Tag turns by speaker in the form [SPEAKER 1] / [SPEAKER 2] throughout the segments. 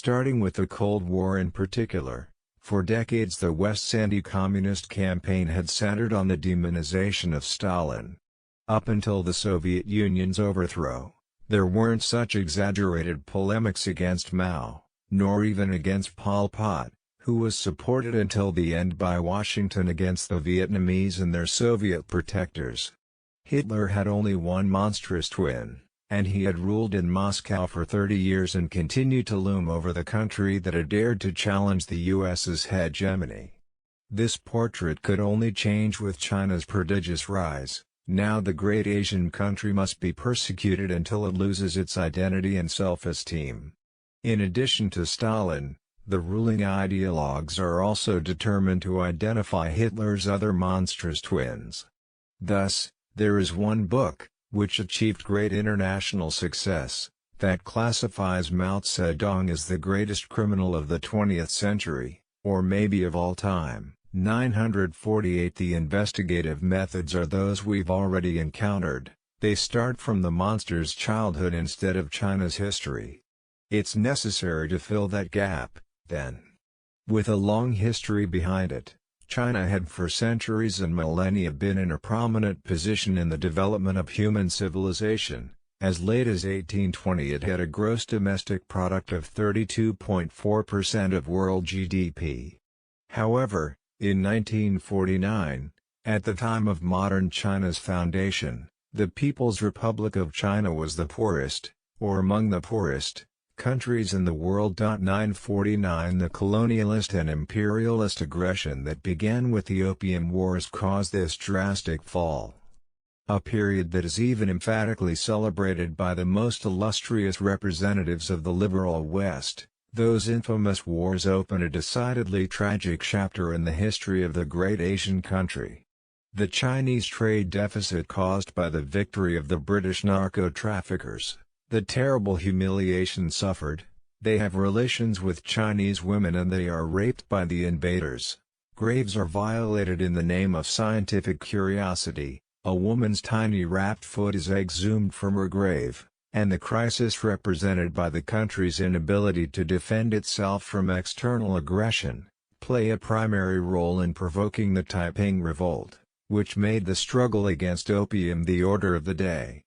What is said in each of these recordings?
[SPEAKER 1] Starting with the Cold War in particular, for decades the West's anti-communist campaign had centered on the demonization of Stalin. Up until the Soviet Union's overthrow, there weren't such exaggerated polemics against Mao, nor even against Pol Pot, who was supported until the end by Washington against the Vietnamese and their Soviet protectors. Hitler had only one monstrous twin, and he had ruled in Moscow for 30 years and continued to loom over the country that had dared to challenge the US's hegemony. This portrait could only change with China's prodigious rise. Now the great Asian country must be persecuted until it loses its identity and self-esteem. In addition to Stalin, the ruling ideologues are also determined to identify Hitler's other monstrous twins. Thus, there is one book, which achieved great international success, that classifies Mao Zedong as the greatest criminal of the 20th century, or maybe of all time. 948 The investigative methods are those we've already encountered, they start from the monster's childhood instead of China's history. It's necessary to fill that gap, then. With a long history behind it, China had for centuries and millennia been in a prominent position in the development of human civilization. As late as 1820 it had a gross domestic product of 32.4% of world GDP. However, in 1949, at the time of modern China's foundation, the People's Republic of China was the poorest, or among the poorest, countries in the world. 949 The colonialist and imperialist aggression that began with the Opium Wars caused this drastic fall. A period that is even emphatically celebrated by the most illustrious representatives of the liberal West. Those infamous wars open a decidedly tragic chapter in the history of the great Asian country. The Chinese trade deficit caused by the victory of the British narco-traffickers, the terrible humiliation suffered, they have relations with Chinese women and they are raped by the invaders, graves are violated in the name of scientific curiosity, a woman's tiny wrapped foot is exhumed from her grave. And the crisis represented by the country's inability to defend itself from external aggression, play a primary role in provoking the Taiping Revolt, which made the struggle against opium the order of the day.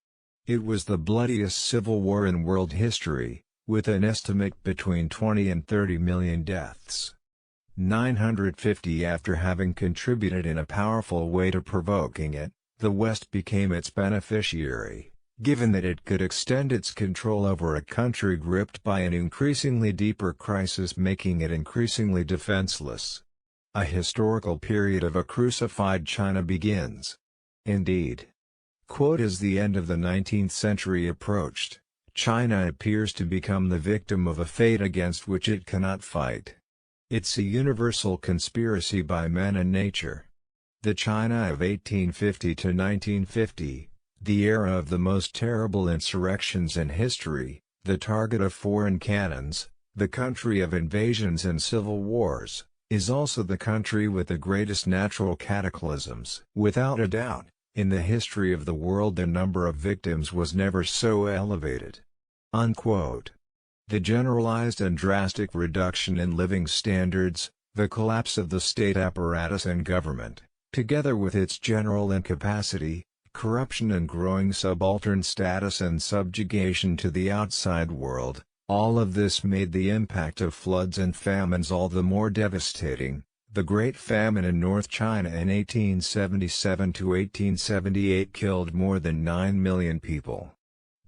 [SPEAKER 1] It was the bloodiest civil war in world history, with an estimate between 20 and 30 million deaths. 950 After having contributed in a powerful way to provoking it, the West became its beneficiary. Given that it could extend its control over a country gripped by an increasingly deeper crisis, making it increasingly defenseless. A historical period of a crucified China begins. Indeed. As the end of the 19th century approached, China appears to become the victim of a fate against which it cannot fight. It's a universal conspiracy by men and nature. The China of 1850 to 1950, the era of the most terrible insurrections in history, the target of foreign cannons, the country of invasions and civil wars, is also the country with the greatest natural cataclysms. Without a doubt, in the history of the world the number of victims was never so elevated." Unquote. The generalized and drastic reduction in living standards, the collapse of the state apparatus and government, together with its general incapacity, corruption and growing subaltern status and subjugation to the outside world, all of this made the impact of floods and famines all the more devastating. The Great Famine in North China in 1877 to 1878 killed more than 9 million people.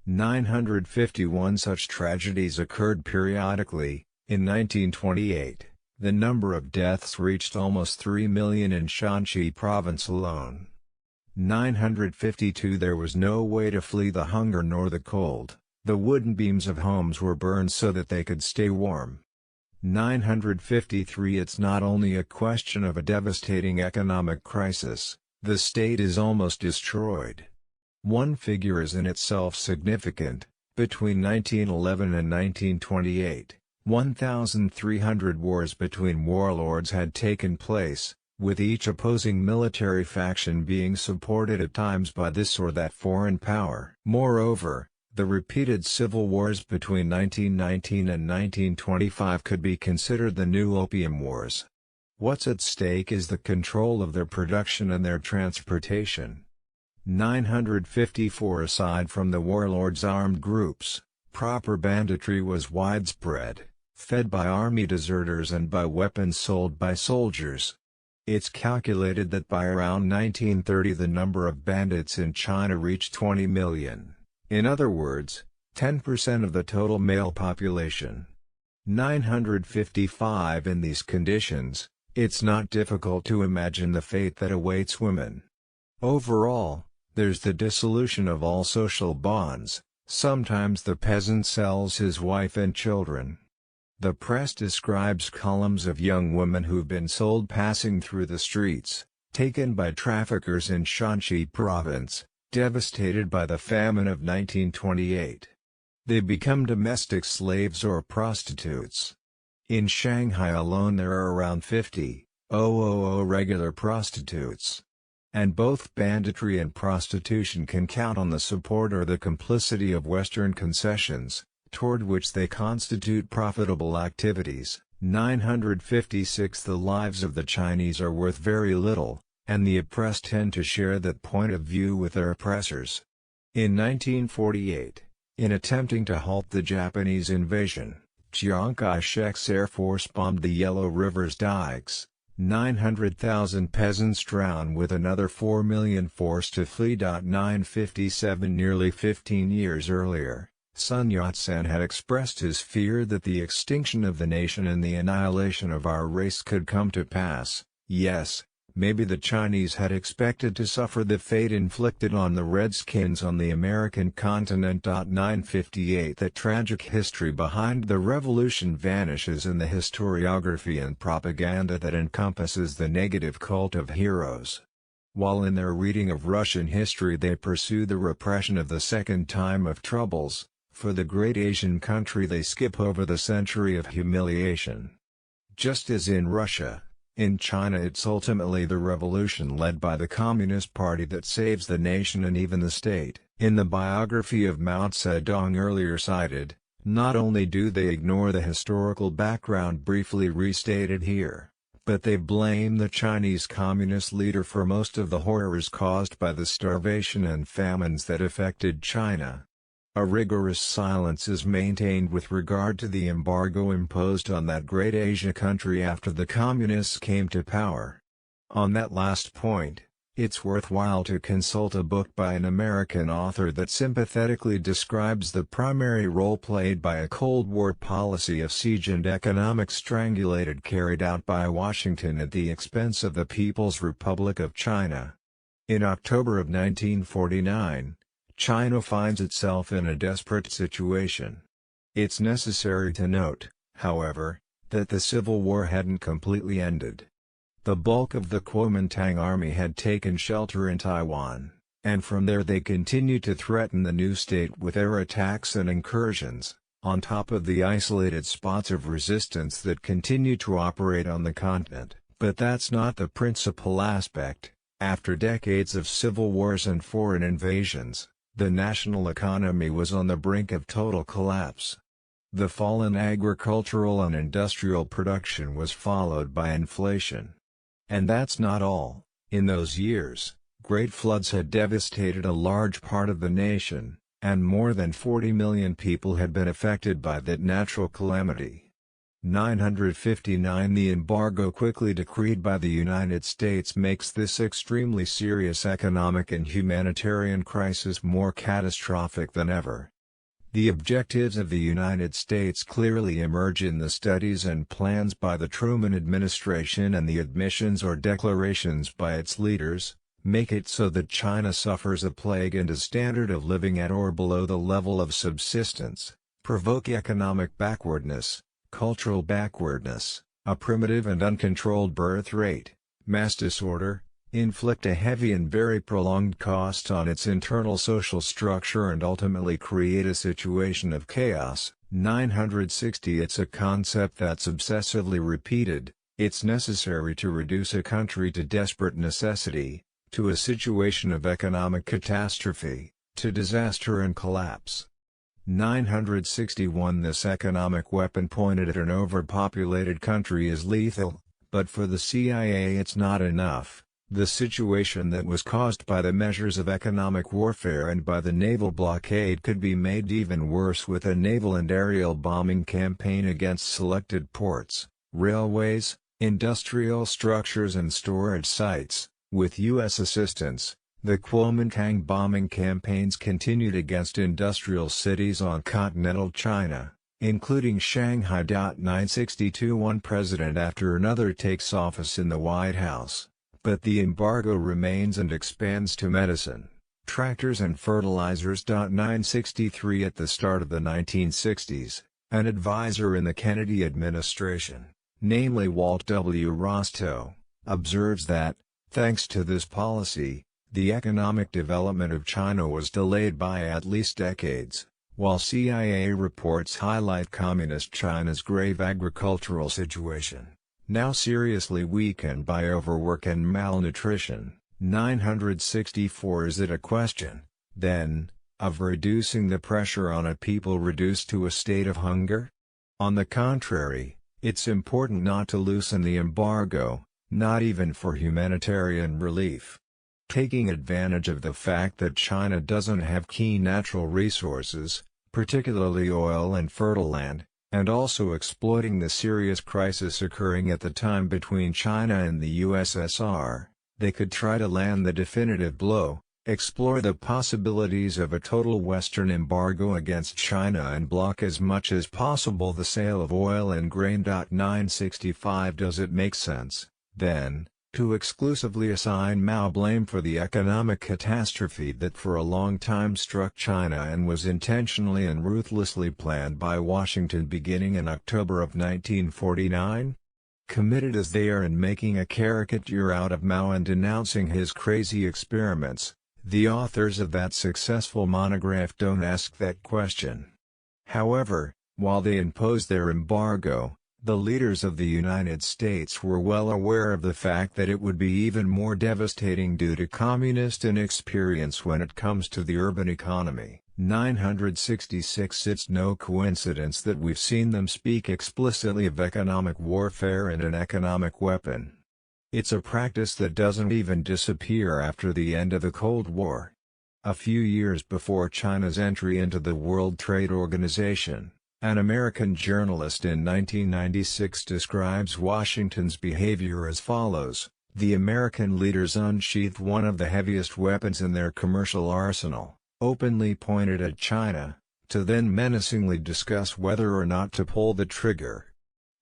[SPEAKER 1] 951 such tragedies occurred periodically. In 1928, the number of deaths reached almost 3 million in Shanxi province alone. 952 There was no way to flee the hunger nor the cold, the wooden beams of homes were burned so that they could stay warm. 953 It's not only a question of a devastating economic crisis, the state is almost destroyed. One figure is in itself significant: between 1911 and 1928, 1,300 wars between warlords had taken place, with each opposing military faction being supported at times by this or that foreign power. Moreover, The repeated civil wars between 1919 and 1925 could be considered the new opium wars. What's at stake is the control of their production and their transportation. 954 Aside from the warlords' armed groups, proper banditry was widespread, fed by army deserters and by weapons sold by soldiers. It's calculated that by around 1930 the number of bandits in China reached 20 million. In other words, 10% of the total male population. 955 In these conditions, it's not difficult to imagine the fate that awaits women. Overall, there's the dissolution of all social bonds. Sometimes the peasant sells his wife and children. The press describes columns of young women who've been sold passing through the streets, taken by traffickers in Shanxi province, devastated by the famine of 1928. They become domestic slaves or prostitutes. In Shanghai alone there are around 50,000 regular prostitutes. And both banditry and prostitution can count on the support or the complicity of Western concessions, toward which they constitute profitable activities. 956 The lives of the Chinese are worth very little, and the oppressed tend to share that point of view with their oppressors. In 1948, in attempting to halt the Japanese invasion, Chiang Kai-shek's Air Force bombed the Yellow River's dikes. 900,000 peasants drowned with another 4 million forced to flee. 957 Nearly 15 years earlier, Sun Yat-sen had expressed his fear that the extinction of the nation and the annihilation of our race could come to pass. Yes, maybe the Chinese had expected to suffer the fate inflicted on the Redskins on the American continent. 958 That tragic history behind the revolution vanishes in the historiography and propaganda that encompasses the negative cult of heroes. While in their reading of Russian history they pursue the repression of the Second Time of Troubles, for the great Asian country they skip over the century of humiliation. Just as in Russia, in China it's ultimately the revolution led by the Communist Party that saves the nation and even the state. In the biography of Mao Zedong earlier cited, not only do they ignore the historical background briefly restated here, but they blame the Chinese Communist leader for most of the horrors caused by the starvation and famines that affected China. A rigorous silence is maintained with regard to the embargo imposed on that great Asia country after the Communists came to power. On that last point, it's worthwhile to consult a book by an American author that sympathetically describes the primary role played by a Cold War policy of siege and economic strangulation carried out by Washington at the expense of the People's Republic of China. In October of 1949, China finds itself in a desperate situation. It's necessary to note, however, that the Civil War hadn't completely ended. The bulk of the Kuomintang army had taken shelter in Taiwan, and from there they continued to threaten the new state with air attacks and incursions, on top of the isolated spots of resistance that continue to operate on the continent. But that's not the principal aspect. After decades of civil wars and foreign invasions, the national economy was on the brink of total collapse. The fall in agricultural and industrial production was followed by inflation. And that's not all. In those years, great floods had devastated a large part of the nation, and more than 40 million people had been affected by that natural calamity. 959 The embargo quickly decreed by the United States makes this extremely serious economic and humanitarian crisis more catastrophic than ever. The objectives of the United States clearly emerge in the studies and plans by the Truman administration, and the admissions or declarations by its leaders make it so that China suffers a plague and a standard of living at or below the level of subsistence, provoke economic backwardness, cultural backwardness, a primitive and uncontrolled birth rate, mass disorder, inflict a heavy and very prolonged cost on its internal social structure, and ultimately create a situation of chaos. 960 It's a concept that's obsessively repeated. It's necessary to reduce a country to desperate necessity, to a situation of economic catastrophe, to disaster and collapse. 961 This economic weapon pointed at an overpopulated country is lethal, but for the CIA it's not enough. The situation that was caused by the measures of economic warfare and by the naval blockade could be made even worse with a naval and aerial bombing campaign against selected ports, railways, industrial structures and storage sites. With U.S. assistance, the Kuomintang bombing campaigns continued against industrial cities on continental China, including Shanghai. 962 One president after another takes office in the White House. But the embargo remains and expands to medicine, tractors and fertilizers. 963 At the start of the 1960s, an advisor in the Kennedy administration, namely Walt W. Rostow, observes that, thanks to this policy, the economic development of China was delayed by at least decades, while CIA reports highlight Communist China's grave agricultural situation, now seriously weakened by overwork and malnutrition. 964 Is it a question, then, of reducing the pressure on a people reduced to a state of hunger? On the contrary, it's important not to loosen the embargo, not even for humanitarian relief. Taking advantage of the fact that China doesn't have key natural resources, particularly oil and fertile land, and also exploiting the serious crisis occurring at the time between China and the USSR, they could try to land the definitive blow, explore the possibilities of a total Western embargo against China and block as much as possible the sale of oil and grain. 965 Does it make sense, then, to exclusively assign Mao blame for the economic catastrophe that for a long time struck China and was intentionally and ruthlessly planned by Washington beginning in October of 1949? Committed as they are in making a caricature out of Mao and denouncing his crazy experiments, the authors of that successful monograph don't ask that question. However, while they imposed their embargo, the leaders of the United States were well aware of the fact that it would be even more devastating due to communist inexperience when it comes to the urban economy. 966 It's no coincidence that we've seen them speak explicitly of economic warfare and an economic weapon. It's a practice that doesn't even disappear after the end of the Cold War. A few years before China's entry into the World Trade Organization, an American journalist in 1996 describes Washington's behavior as follows: the American leaders unsheathed one of the heaviest weapons in their commercial arsenal, openly pointed at China, to then menacingly discuss whether or not to pull the trigger.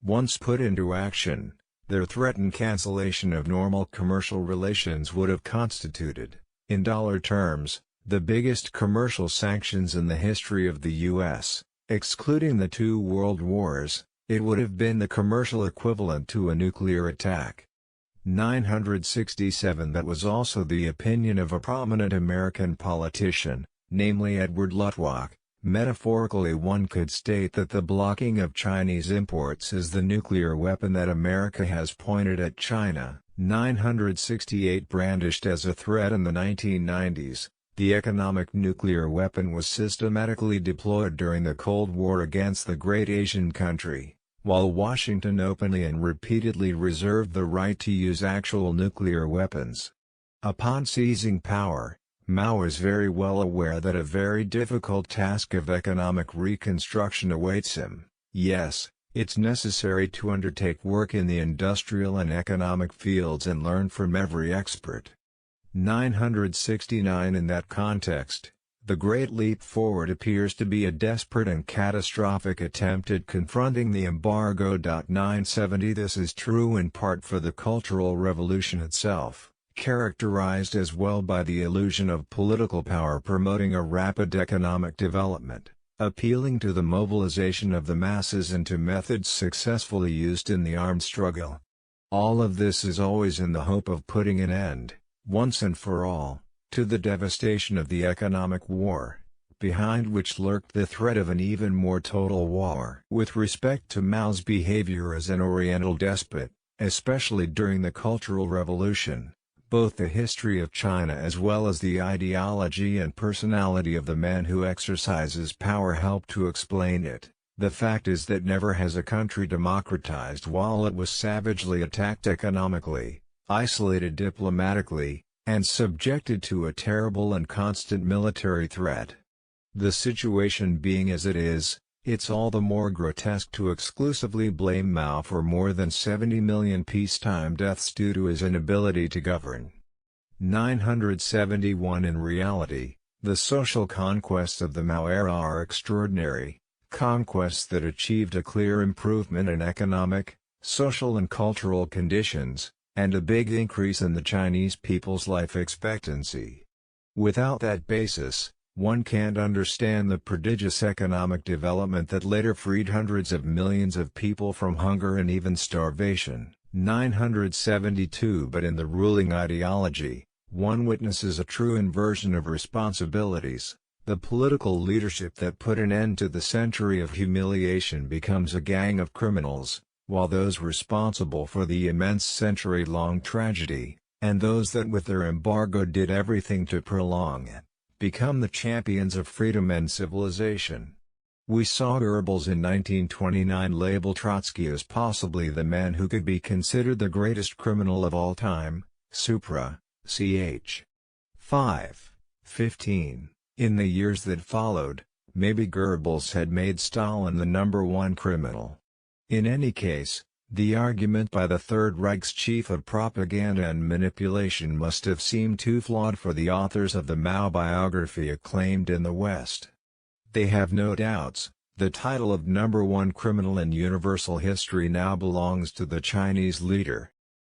[SPEAKER 1] Once put into action, their threatened cancellation of normal commercial relations would have constituted, in dollar terms, the biggest commercial sanctions in the history of the U.S. Excluding the two world wars, it would have been the commercial equivalent to a nuclear attack. 967 That was also the opinion of a prominent American politician, namely Edward Luttwak. Metaphorically, one could state that the blocking of Chinese imports is the nuclear weapon that America has pointed at China. 968 Brandished as a threat in the 1990s, the economic nuclear weapon was systematically deployed during the Cold War against the great Asian country, while Washington openly and repeatedly reserved the right to use actual nuclear weapons. Upon seizing power, Mao is very well aware that a very difficult task of economic reconstruction awaits him. Yes, it's necessary to undertake work in the industrial and economic fields and learn from every expert. 969 In that context, the Great Leap Forward appears to be a desperate and catastrophic attempt at confronting the embargo. 970 This is true in part for the Cultural Revolution itself, characterized as well by the illusion of political power promoting a rapid economic development, appealing to the mobilization of the masses and to methods successfully used in the armed struggle. All of this is always in the hope of putting an end, once and for all, to the devastation of the economic war, behind which lurked the threat of an even more total war. With respect to Mao's behavior as an Oriental despot, especially during the Cultural Revolution, Both the history of China as well as the ideology and personality of the man who exercises power help to explain it. The fact is that never has a country democratized while it was savagely attacked economically, isolated diplomatically, and subjected to a terrible and constant military threat. The situation being as it is, it's all the more grotesque to exclusively blame Mao for more than 70 million peacetime deaths due to his inability to govern. 971 In reality, the social conquests of the Mao era are extraordinary, conquests that achieved a clear improvement in economic, social and cultural conditions, and a big increase in the Chinese people's life expectancy. Without that basis, one can't understand the prodigious economic development that later freed hundreds of millions of people from hunger and even starvation. 972 But in the ruling ideology, one witnesses a true inversion of responsibilities. The political leadership that put an end to the century of humiliation becomes a gang of criminals, while those responsible for the immense century-long tragedy, and those that with their embargo did everything to prolong it, become the champions of freedom and civilization. We saw Goebbels in 1929 label Trotsky as possibly the man who could be considered the greatest criminal of all time, supra, ch. 5:15. In the years that followed, maybe Goebbels had made Stalin the #1 criminal. In any case, the argument by the Third Reich's chief of propaganda and manipulation must have seemed too flawed for the authors of the Mao biography acclaimed in the West. They have no doubts, the title of #1 criminal in universal history now belongs to the Chinese leader,